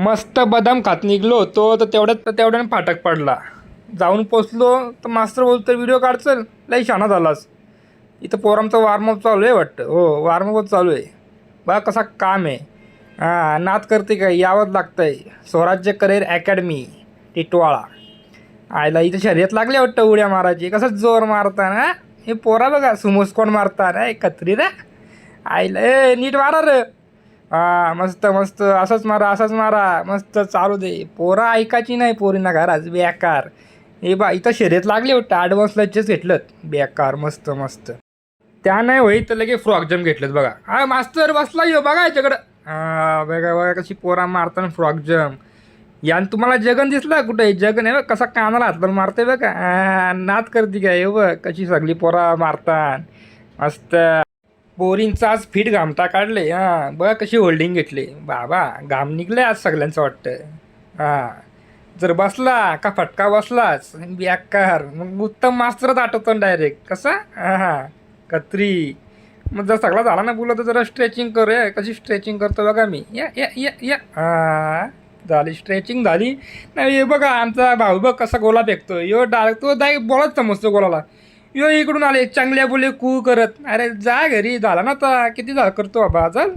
मस्त बदाम खात निघलो होतो तर तेवढ्यानं फाटक पडला. जाऊन पोचलो तर मास्तर बोलतो व्हिडिओ काढचल, लई शाणा झालास. इथं पोरांचं वॉर्मअप चालू आहे वाटतं. हो, वॉर्मअपच चालू आहे. बघा कसा काम आहे. हां, नाद करते काय, यावंच लागतं आहे. स्वराज्य करिअर अकॅडमी टिटवाळा. आयला इथं शर्यत लागली वाटतं उड्या मारायची. कसं जोर मारता ना हे पोरा, बघा सुमोस कोण मारता ना कत्री रे. आईला ए नीट मारा रे. हां, मस्त मस्त, असंच मारा असंच मारा, मस्त चालू दे. पोरा ऐकायची नाही पोरींना घरात, बेकार. हे बा इथं शर्यत लागली वाटतं, ॲडव्हान्स लचेस घेतलं बेकार. मस्त मस्त. त्या नाही होई तर लगे फ्रॉक जम्प घेतलेत बघा. हा मास्तर बसला येऊ बघा याच्याकडं. हां, बघा बघा कशी पोरा मारताना फ्रॉक जम्प. यान तुम्हाला जगन दिसला कुठे? जगन आहे बघ कसा कानाला हात लावून मारते बघा. नाद करते काय हे बघ कशी सगळी पोरा मारतात. मस्त. पोरींचा आज फिट घामटा काढले. हां, बघा कशी होल्डिंग घेतली. बाबा घाम निघले आज सगळ्यांचं वाटतं. हां, जर बसला का फटका बसलाच बेकार. मग उत्तम मास्तरच आठवतो डायरेक्ट कसा. हां, कत्री. मग जर सगळा झाला ना बोलत तर जरा स्ट्रेचिंग करूया. कशी स्ट्रेचिंग करतो बघा मी. या या या या. हां, झाली स्ट्रेचिंग झाली. नाही हे बघा आमचा भाऊ बघ कसा गोला फेकतो. यो डायरेक्ट तो बॉलच समजतो गोलाला. यो इकडून आले चांगल्या बोले कू करत. अरे जा घरी, झाला ना आता किती करतो बाबा चल.